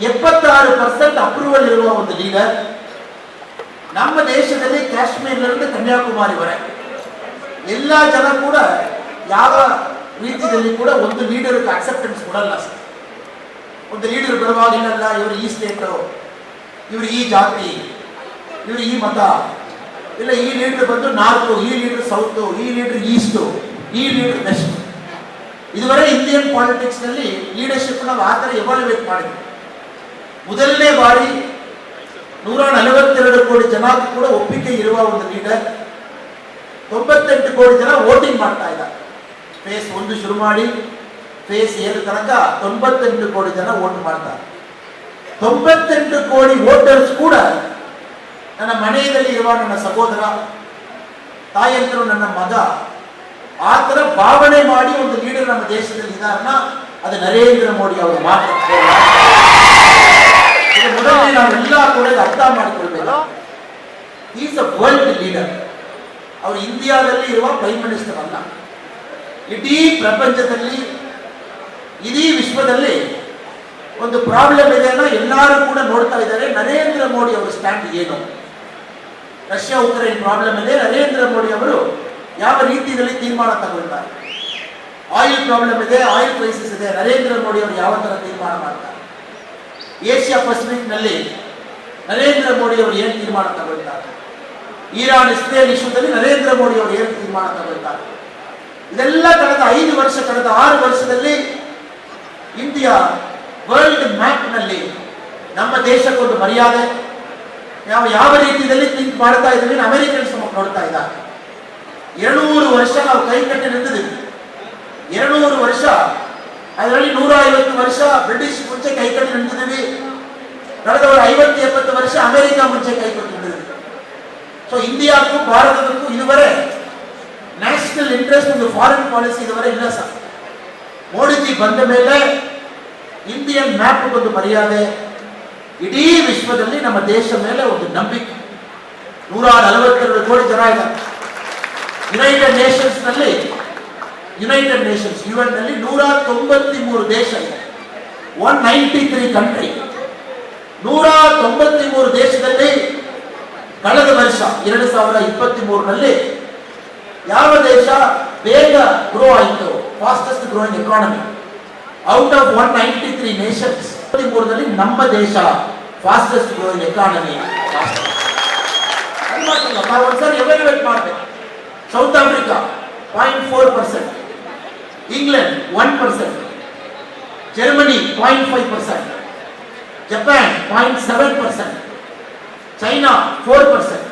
76% approval ಇರುವ ಒಂದು leader. ನಮ್ಮ ದೇಶದಲ್ಲಿ ಕಾಶ್ಮೀರದಿಂದ ಕನ್ಯಾಕುಮಾರಿವರೆಗೆ ಎಲ್ಲ ಜನ ಕೂಡ ಯಾವ ರೀತಿಯಲ್ಲಿ ಕೂಡ ಒಂದು ಲೀಡರ್ ಅಕ್ಸೆಪ್ಟೆನ್ಸ್ ಕೊಡಲ್ಲ ಸರ್. ಒಂದು ಲೀಡರ್ ಬರುವಾಗಿಲ್ಲ ಇವರು ಈ ಸ್ಟೇಟ್, ಇವರು ಈ ಜಾತಿ, ಇವರು ಈ ಮತ, ಇಲ್ಲ ಈ ಲೀಡರ್ ಬಂದು ನಾರ್ತ್, ಈ ಲೀಡರ್ ಸೌತ್, ಈ ಲೀಡರ್ ಈಸ್ಟ್, ಈ ಲೀಡರ್ ವೆಸ್ಟ್. ಇದುವರೆ ಇಂಡಿಯನ್ ಪಾಲಿಟಿಕ್ಸ್ ನಲ್ಲಿ ಲೀಡರ್ಶಿಪ್ ನಾವು ಆ ಥರ ಎವಾಲ್ಯುವೇಟ್ ಮಾಡಿದ್ವಿ. ಮೊದಲನೇ ಬಾರಿ 142 ಕೋಟಿ ಜನ ಕೂಡ ಒಪ್ಪಿಗೆ ಇರುವ ಒಂದು ಲೀಡರ್. 98 ಕೋಟಿ ಜನ ವೋಟಿಂಗ್ ಮಾಡ್ತಾ ಇದ್ದಾರೆ. ಫೇಸ್ 1 ಶುರು ಮಾಡಿ ಫೇಸ್ 7 ತನಕ 98 ಕೋಟಿ ಜನ ವೋಟ್ ಮಾಡ್ತಾರೆ. 98 ಕೋಟಿ ವೋಟರ್ಸ್ ಕೂಡ ನನ್ನ ಮನೆಯಲ್ಲಿ ಇರುವ ನನ್ನ ಸಹೋದರ, ತಾಯಂತರು, ನನ್ನ ಮಗ, ಆ ಥರ ಭಾವನೆ ಮಾಡಿ ಒಂದು ಲೀಡರ್ ನಮ್ಮ ದೇಶದಲ್ಲಿ ಇದ್ದಾರನ್ನ ಅದು ನರೇಂದ್ರ ಮೋದಿ ಅವರು ಮಾತ್ರ. ಮೊದಲನೇ ನಾವೆಲ್ಲ ಕೂಡ ಅರ್ಥ ಮಾಡಿಕೊಳ್ಬೇಕು, ಈಸ್ ಅ ವರ್ಲ್ಡ್ ಲೀಡರ್. ಅವರು ಇಂಡಿಯಾದಲ್ಲಿ ಇರುವ ಪ್ರೈಮ್ ಮಿನಿಸ್ಟರ್ ಅಲ್ಲ, ಇಡೀ ಪ್ರಪಂಚದಲ್ಲಿ, ಇಡೀ ವಿಶ್ವದಲ್ಲಿ ಒಂದು ಪ್ರಾಬ್ಲಮ್ ಇದೆ ಅನ್ನೋ ಎಲ್ಲರೂ ಕೂಡ ನೋಡ್ತಾ ಇದ್ದಾರೆ. ನರೇಂದ್ರ ಮೋದಿ ಅವರ ಸ್ಟ್ಯಾಂಡ್ ಏನು? ರಷ್ಯಾ ಉಕ್ರೇನ್ ಪ್ರಾಬ್ಲಮ್ ಇದೆ, ನರೇಂದ್ರ ಮೋದಿ ಅವರು ಯಾವ ರೀತಿಯಲ್ಲಿ ತೀರ್ಮಾನ ತಗೊಳ್ತಾರೆ? ಆಯಿಲ್ ಪ್ರಾಬ್ಲಮ್ ಇದೆ, ಆಯಿಲ್ ಕ್ರೈಸಿಸ್ ಇದೆ, ನರೇಂದ್ರ ಮೋದಿ ಅವರು ಯಾವ ತರ ತೀರ್ಮಾನ ಮಾಡ್ತಾರೆ? ಏಷ್ಯಾ ಪೆಸಿಫಿಕ್ ನಲ್ಲಿ ನರೇಂದ್ರ ಮೋದಿ ಅವರು ಏನು ತೀರ್ಮಾನ ತಗೊಳ್ತಾರೆ? ಇರಾನ್ ಇಸ್ರೇಲ್ ಇಶ್ಯೂದಲ್ಲಿ ನರೇಂದ್ರ ಮೋದಿ ಅವರು ಏನು ತೀರ್ಮಾನ ತಗೊಳ್ತಾರೆ? ಇದೆಲ್ಲ ಕಳೆದ 5 ವರ್ಷ, ಕಳೆದ 6 ವರ್ಷದಲ್ಲಿ ಇಂಡಿಯಾ ವರ್ಲ್ಡ್ ಮ್ಯಾಪ್ ನಲ್ಲಿ ನಮ್ಮ ದೇಶಕ್ಕೊಂದು ಮರ್ಯಾದೆ, ನಾವು ಯಾವ ರೀತಿಯಲ್ಲಿ ಥಿಂಕ್ ಮಾಡ್ತಾ ಇದ್ದೀವಿ ಅಮೆರಿಕನ್ಸ್ ನೋಡ್ತಾ ಇದ್ದಾರೆ. 200 ವರ್ಷ ನಾವು ಕೈ ಕಟ್ಟಿ ನಿಂತಿದ್ದೀವಿ. 200 ವರ್ಷ, ಅದರಲ್ಲಿ 150 ವರ್ಷ ಬ್ರಿಟಿಷ್ ಮುಂಚೆ ಕೈ ಕಟ್ಟಿ ನಿಂತಿದ್ದೀವಿ. ಕಳೆದವರು 50-70 ವರ್ಷ ಅಮೆರಿಕ ಮುಂಚೆ ಕೈ ಕಟ್ಟಿ ನಿಂತಿದ್ದೀವಿ. ಸೊ ಇಂಡಿಯಾಕ್ಕೂ ಭಾರತಕ್ಕೂ ಇದುವರೆ ನ್ಯಾಷನಲ್ ಇಂಟ್ರೆಸ್ಟ್ ಒಂದು ಫಾರಿನ್ ಪಾಲಿಸಿ ಇದುವರೆ ಇಲ್ಲ ಸರ್. ಮೋದಿಜಿ ಬಂದ ಮೇಲೆ ಇಂಡಿಯನ್ ಮ್ಯಾಪ್ ಒಂದು ಮರ್ಯಾದೆ, ಇಡೀ ವಿಶ್ವದಲ್ಲಿ ನಮ್ಮ ದೇಶ ಮೇಲೆ ಒಂದು ನಂಬಿಕೆ. 142 ಕೋಟಿ ಜನ ಇದ್ದಾರೆ. ಯುನೈಟೆಡ್ ನೇಷನ್ಸ್ ನಲ್ಲಿ, ಯುನೈಟೆಡ್ ನೇಷನ್ಸ್ ಯುಎನ್ ನಲ್ಲಿ 193 ದೇಶ ಇದೆ. 193 ಕಂಟ್ರಿ. 193 ದೇಶದಲ್ಲಿ ಕಳೆದ ವರ್ಷ 2023ನಲ್ಲಿ ಯಾವ ದೇಶ ಬೇಗ ಗ್ರೋ ಆಯಿತು? Fastest growing economy out of 193 nations. 23ರಲ್ಲಿ ನಮ್ಮ ದೇಶ ಫಾಸ್ಟೆಸ್ಟ್ ಗ್ರೋಯಿಂಗ್ ಎಕಾನಮಿ. ನಾವು ಒಂದ್ಸರಿ ಎವ್ಯಾಲ್ಯೂಯೇಟ್ ಮಾಡಬೇಕು. South Africa 0.4%, England 1%, Germany 0.5%, Japan 0.7%, China 4%.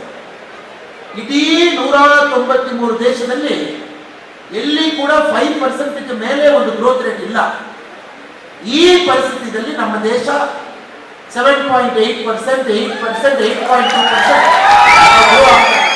ಇಡೀ 193 ದೇಶದಲ್ಲಿ ಎಲ್ಲಿ ಕೂಡ 5% ಮೇಲೆ ಒಂದು ಗ್ರೋತ್ ರೇಟ್ ಇಲ್ಲ. ಈ ಪರಿಸ್ಥಿತಿಯಲ್ಲಿ ನಮ್ಮ ದೇಶ 7.8%, 8%, 8.2%